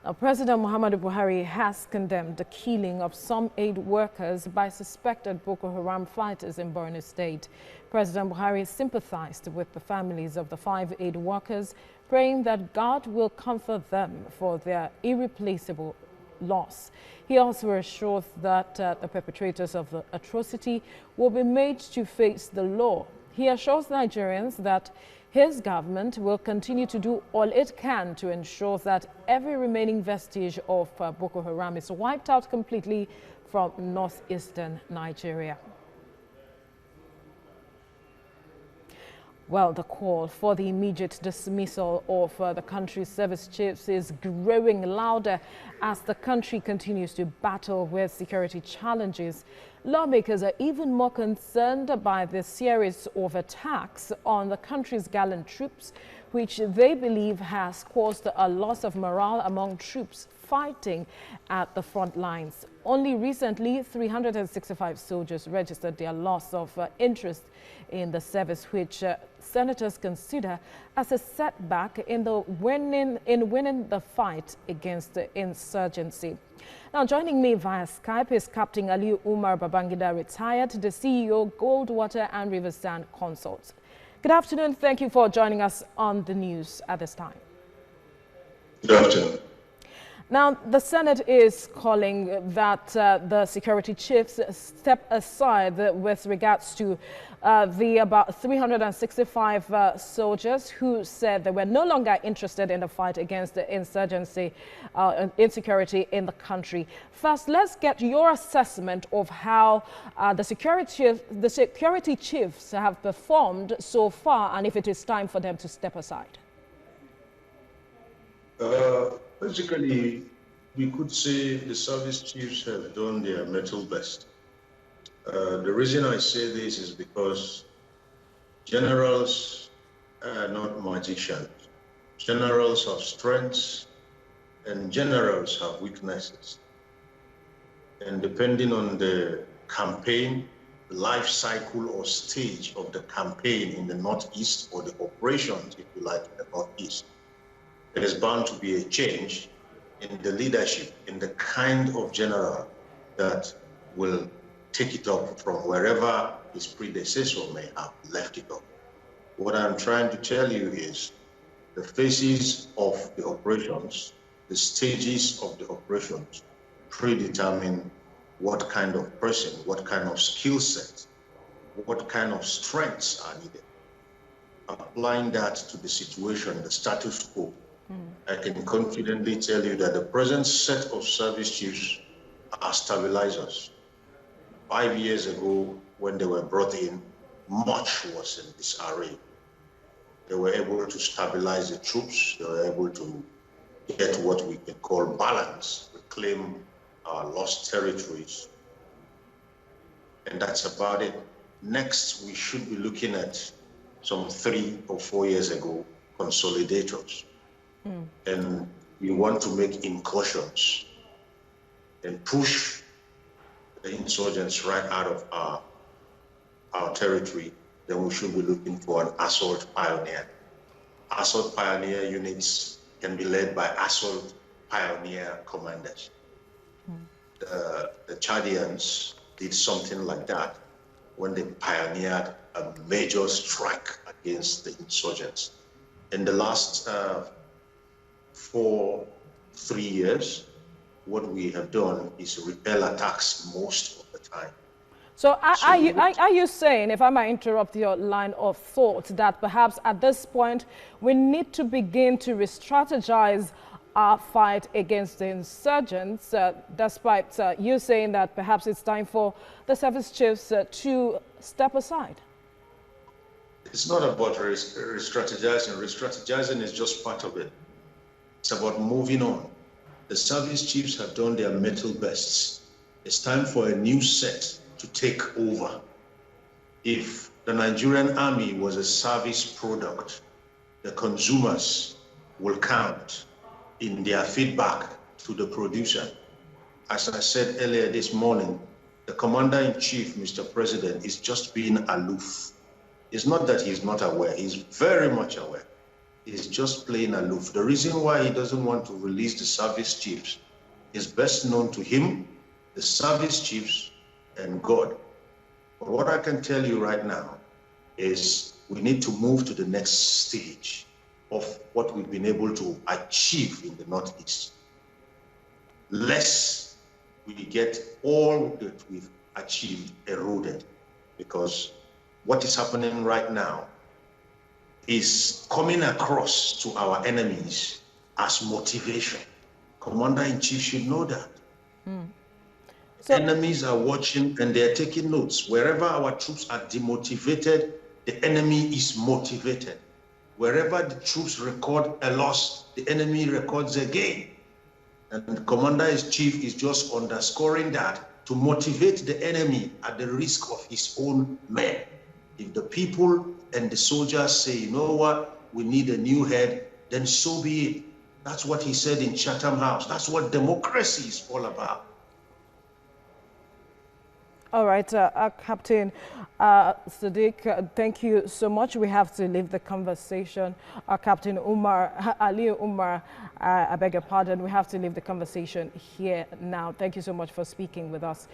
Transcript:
Now, President Muhammadu Buhari has condemned the killing of some aid workers by suspected Boko Haram fighters in Borno State. President Buhari sympathized with the families of the 5 aid workers, praying that God will comfort them for their irreplaceable loss. He also assures that the perpetrators of the atrocity will be made to face the law. He assures Nigerians that his government will continue to do all it can to ensure that every remaining vestige of Boko Haram is wiped out completely from northeastern Nigeria. Well, the call for the immediate dismissal of the country's service chiefs is growing louder as the country continues to battle with security challenges. Lawmakers are even more concerned by the series of attacks on the country's gallant troops, which they believe has caused a loss of morale among troops fighting at the front lines. Only recently, 365 soldiers registered their loss of interest in the service, which senators consider as a setback in winning the fight against the insurgency. Now, joining me via Skype is Captain Ali Umar Babangida, retired, the CEO, Goldwater and Riverside Consults. Good afternoon. Thank you for joining us on the news at this time. Good afternoon. Now, the Senate is calling that the security chiefs step aside with regards to the about 365 soldiers who said they were no longer interested in the fight against the insurgency and insecurity in the country. First, let's get your assessment of how the security chiefs have performed so far and if it is time for them to step aside. Basically, we could say the service chiefs have done their mettle best. The reason I say this is because generals are not magicians. Generals have strengths and generals have weaknesses. And depending on the campaign, the life cycle or stage of the campaign in the Northeast, or the operations, if you like, in the Northeast, there is bound to be a change in the leadership, in the kind of general that will take it up from wherever his predecessor may have left it up. What I'm trying to tell you is the phases of the operations, the stages of the operations predetermine what kind of person, what kind of skill set, what kind of strengths are needed. Applying that to the situation, the status quo, I can confidently tell you that the present set of service chiefs are stabilizers. 5 years ago, when they were brought in, much was in disarray. They were able to stabilize the troops. They were able to get what we can call balance, reclaim our lost territories. And that's about it. Next, we should be looking at some 3 or 4 years ago, consolidators. And we want to make incursions and push the insurgents right out of our territory. Then we should be looking for an assault pioneer. Assault pioneer units can be led by assault pioneer commanders. The Chadians did something like that when they pioneered a major strike against the insurgents. In the last 3 years, what we have done is repel attacks most of the time. So are you saying, if I might interrupt your line of thought, that perhaps at this point we need to begin to re-strategize our fight against the insurgents, despite you saying that perhaps it's time for the service chiefs to step aside? It's not about re-strategizing. Re-strategizing is just part of it. It's about moving on. The service chiefs have done their mettle bests. It's time for a new set to take over. If the Nigerian army was a service product, the consumers will count in their feedback to the producer. As I said earlier this morning, the Commander-in-Chief, Mr. President, is just being aloof. It's not that he's not aware, he's very much aware. is just playing aloof. The reason why he doesn't want to release the service chiefs is best known to him, the service chiefs, and God. But what I can tell you right now is we need to move to the next stage of what we've been able to achieve in the Northeast. Lest we get all that we've achieved eroded, because what is happening right now is coming across to our enemies as motivation. Commander-in-Chief should know that. So, enemies are watching and they're taking notes. Wherever our troops are demotivated, the enemy is motivated. Wherever the troops record a loss, the enemy records a gain. And the Commander-in-Chief is just underscoring that to motivate the enemy at the risk of his own men. If the people and the soldiers say, you know what, we need a new head, then so be it. That's what he said in Chatham House. That's what democracy is all about. All right, Captain Sadiq, thank you so much. We have to leave the conversation. Captain Ali Umar, I beg your pardon, we have to leave the conversation here now. Thank you so much for speaking with us.